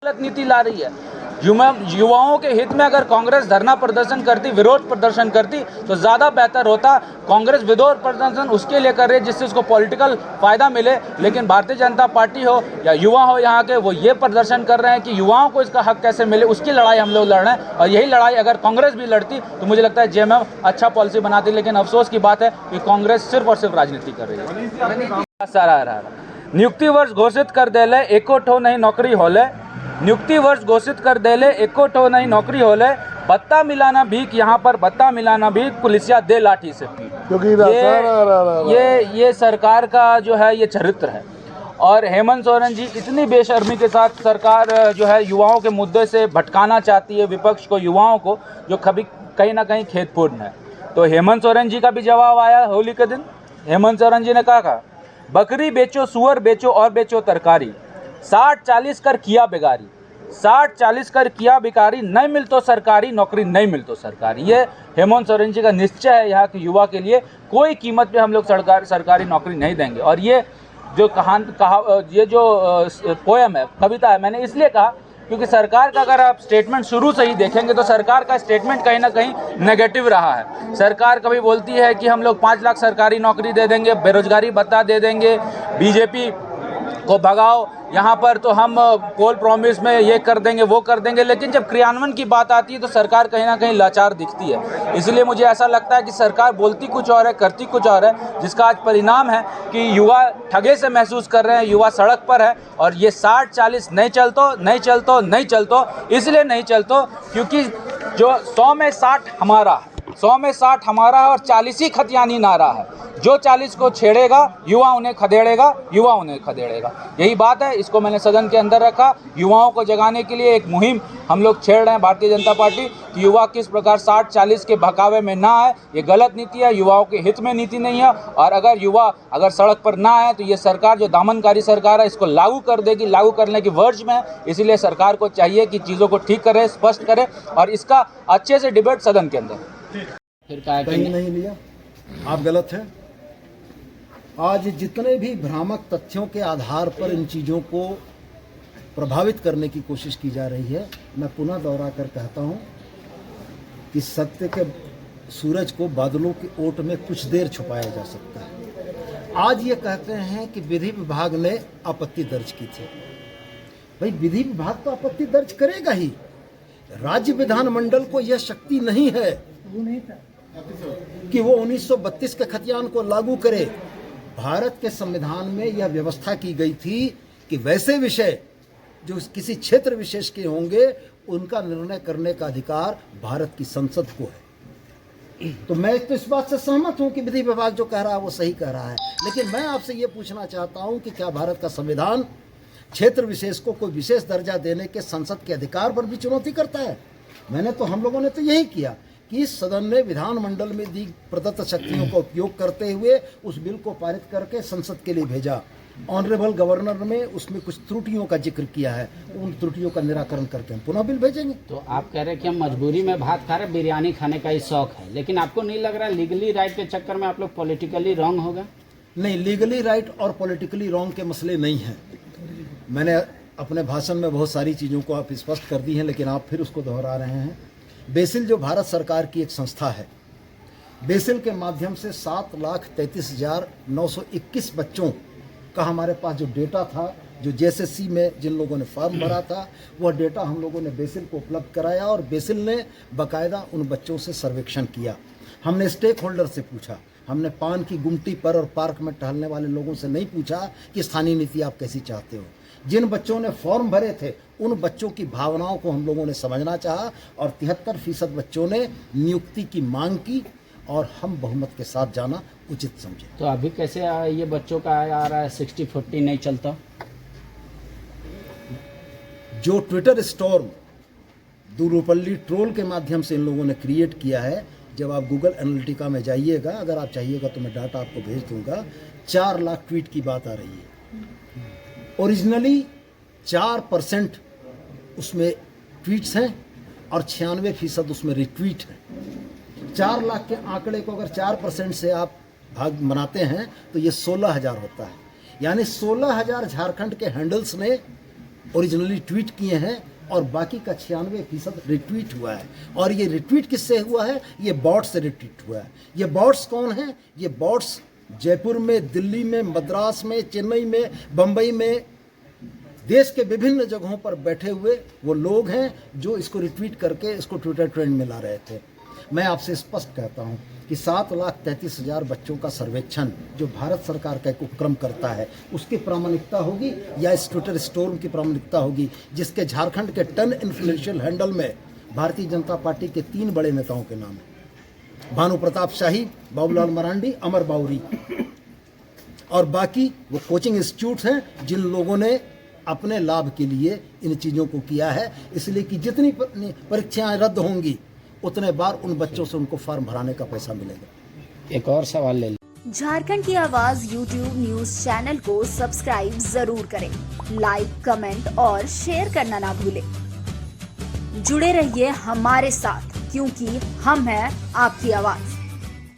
गलत नीति ला रही है। युवाओं के हित में अगर कांग्रेस धरना प्रदर्शन करती, विरोध प्रदर्शन करती तो ज़्यादा बेहतर होता। कांग्रेस विरोध प्रदर्शन उसके लिए कर रही है जिससे उसको पॉलिटिकल फ़ायदा मिले, लेकिन भारतीय जनता पार्टी हो या युवा हो यहाँ के, वो ये प्रदर्शन कर रहे हैं कि युवाओं को इसका हक कैसे मिले, उसकी लड़ाई हम लोग लड़ रहे हैं। और यही लड़ाई अगर कांग्रेस भी लड़ती तो मुझे लगता है जेएमएम अच्छा पॉलिसी बनाती, लेकिन अफसोस की बात है कि कांग्रेस सिर्फ और सिर्फ राजनीति कर रही है। सारा नियुक्ति वर्ष घोषित कर देले, एको ठो नहीं नौकरी होले। नियुक्ति वर्ष घोषित कर देले, एको ठो नहीं नौकरी होले। बत्ता मिलाना भीख, यहाँ पर बत्ता मिलाना भीख, पुलिसिया दे लाठी से पीट। क्योंकि ये सरकार का जो है ये चरित्र है। और हेमंत सोरेन जी इतनी बेशर्मी के साथ सरकार जो है युवाओं के मुद्दे से भटकाना चाहती है विपक्ष को, युवाओं को, जो कभी कहीं ना कहीं खेदपूर्ण है। तो हेमंत सोरेन जी का भी जवाब आया होली के दिन। हेमंत सोरेन जी ने कहा, बकरी बेचो, सुअर बेचो और बेचो तरकारी, 60-40 कर किया बेगारी, 60-40 कर किया बेकारी, नहीं मिल तो सरकारी नौकरी, नहीं मिल तो सरकारी। ये हेमंत सोरेन जी का निश्चय है यहाँ के युवा के लिए, कोई कीमत पे हम लोग सरकारी नौकरी नहीं देंगे। और ये जो ये जो पोएम है, कविता है, मैंने इसलिए कहा क्योंकि सरकार का अगर आप स्टेटमेंट शुरू से ही देखेंगे तो सरकार का स्टेटमेंट कहीं ना कहीं नेगेटिव रहा है। सरकार कभी बोलती है कि हम लोग 5 लाख सरकारी नौकरी दे देंगे, बेरोजगारी भत्ता दे देंगे, बीजेपी को भगाओ, यहाँ पर तो हम पोल प्रॉमिस में ये कर देंगे वो कर देंगे, लेकिन जब क्रियान्वयन की बात आती है तो सरकार कहीं ना कहीं लाचार दिखती है। इसलिए मुझे ऐसा लगता है कि सरकार बोलती कुछ और है, करती कुछ और है, जिसका आज परिणाम है कि युवा ठगे से महसूस कर रहे हैं, युवा सड़क पर है। और ये 60-40 नहीं चलतो, इसलिए नहीं चलतो क्योंकि जो 100 में 60 हमारा है, 100 में 60 हमारा है और 40 ही खतियानी नारा है। जो 40 को छेड़ेगा युवा उन्हें खदेड़ेगा, युवा उन्हें खदेड़ेगा। यही बात है, इसको मैंने सदन के अंदर रखा। युवाओं को जगाने के लिए एक मुहिम हम लोग छेड़ रहे हैं भारतीय जनता पार्टी कि युवा किस प्रकार 60-40 के बहकावे में ना आए। ये गलत नीति है, युवाओं के हित में नीति नहीं है। और अगर युवा सड़क पर ना आए तो ये सरकार जो दामनकारी सरकार है इसको लागू कर देगी, लागू करने की वर्ज में है। इसीलिए सरकार को चाहिए कि चीज़ों को ठीक करे, स्पष्ट करे और इसका अच्छे से डिबेट सदन के अंदर। फिर कहीं नहीं लिया, आप गलत हैं। आज जितने भी भ्रामक तथ्यों के आधार पर इन चीज़ों को प्रभावित करने की कोशिश की जा रही है, मैं पुनः दोहरा कर कहता हूं कि सत्य के सूरज को बादलों की ओट में कुछ देर छुपाया जा सकता है। आज ये कहते हैं कि विधि विभाग ने आपत्ति दर्ज की थी। भाई विधि विभाग तो आपत्ति दर्ज करेगा ही, राज्य विधानमंडल को यह शक्ति नहीं है कि वो 1932 के खतियान को लागू करे। भारत के संविधान में यह व्यवस्था की गई थी कि वैसे विषय जो किसी क्षेत्र विशेष के होंगे उनका निर्णय करने का अधिकार भारत की संसद को है। तो मैं तो इस बात से सहमत हूं कि विधि विभाग जो कह रहा है वो सही कह रहा है, लेकिन मैं आपसे ये पूछना चाहता हूं कि क्या भारत का संविधान क्षेत्र विशेष को कोई विशेष दर्जा देने के संसद के अधिकार पर भी चुनौती करता है? हम लोगों ने तो यही किया कि इस सदन ने विधानमंडल में दी प्रदत्त शक्तियों का उपयोग करते हुए उस बिल को पारित करके संसद के लिए भेजा। ऑनरेबल गवर्नर ने उसमें कुछ त्रुटियों का जिक्र किया है, उन त्रुटियों का निराकरण करके हम पुनः बिल भेजेंगे। तो आप कह रहे हैं कि हम मजबूरी में भात खा रहे, बिरयानी खाने का ही शौक है, लेकिन आपको नहीं लग रहा लीगली राइट के चक्कर में आप लोग पॉलिटिकली रॉन्ग होगा? नहीं, लीगली राइट और पॉलिटिकली रॉन्ग के मसले नहीं हैं। मैंने अपने भाषण में बहुत सारी चीज़ों को आप स्पष्ट कर दी हैं, लेकिन आप फिर उसको दोहरा रहे हैं। बेसिल जो भारत सरकार की एक संस्था है, बेसिल के माध्यम से 7,33,921 बच्चों का हमारे पास जो डेटा था, जो जेएसएससी में जिन लोगों ने फॉर्म भरा था, वह डेटा हम लोगों ने बेसिल को उपलब्ध कराया और बेसिल ने बाकायदा उन बच्चों से सर्वेक्षण किया। हमने स्टेक होल्डर से पूछा, हमने पान की गुमटी पर और पार्क में टहलने वाले लोगों से नहीं पूछा कि स्थानीय नीति आप कैसी चाहते हो। जिन बच्चों ने फॉर्म भरे थे उन बच्चों की भावनाओं को हम लोगों ने समझना चाहा और 73% बच्चों ने नियुक्ति की मांग की और हम बहुमत के साथ जाना उचित समझे। तो अभी कैसे ये बच्चों का आ रहा है 60-40 नहीं चलता? जो ट्विटर स्टॉर्म दुरुपल्ली ट्रोल के माध्यम से इन लोगों ने क्रिएट किया है, जब आप गूगल एनालिटिका में जाइएगा, अगर आप चाहिएगा तो मैं डाटा आपको भेज दूंगा, 4 लाख ट्वीट की बात आ रही है। ओरिजिनली 4% उसमें ट्वीट्स हैं और 96% उसमें रिट्वीट हैं। 4 लाख के आंकड़े को अगर 4% से आप भाग बनाते हैं तो ये 16,000 होता है। यानी 16,000 झारखंड के हैंडल्स ने ओरिजिनली ट्वीट किए हैं और बाकी का 96% रिट्वीट हुआ है। और ये रिट्वीट किससे हुआ है? ये बॉट से रिट्वीट हुआ है। ये बॉट्स कौन हैं? ये बॉट्स जयपुर में, दिल्ली में, मद्रास में, चेन्नई में, बम्बई में, देश के विभिन्न जगहों पर बैठे हुए वो लोग हैं जो इसको रिट्वीट करके इसको ट्विटर ट्रेंड में ला रहे थे। मैं आपसे स्पष्ट कहता हूं कि 7,33,000 बच्चों का सर्वेक्षण जो भारत सरकार का एक उपक्रम करता है, उसकी प्रामाणिकता होगी या इस ट्विटर स्टोर्म की प्रामाणिकता होगी, जिसके झारखंड के 10 इन्फ्लुएंशियल हैंडल में भारतीय जनता पार्टी के 3 बड़े नेताओं के नाम हैं, भानु प्रताप शाही, बाबूलाल मरांडी, अमर बाउरी, और बाकी वो कोचिंग इंस्टीट्यूट्स हैं जिन लोगों ने अपने लाभ के लिए इन चीज़ों को किया है। इसलिए कि जितनी परीक्षाएं रद्द होंगी उतने बार उन बच्चों से उनको फॉर्म भराने का पैसा मिलेगा। एक और सवाल ले लीजिए। झारखंड की आवाज YouTube न्यूज चैनल को सब्सक्राइब जरूर करें, लाइक, कमेंट और शेयर करना ना भूलें। जुड़े रहिए हमारे साथ, क्योंकि हम हैं आपकी आवाज।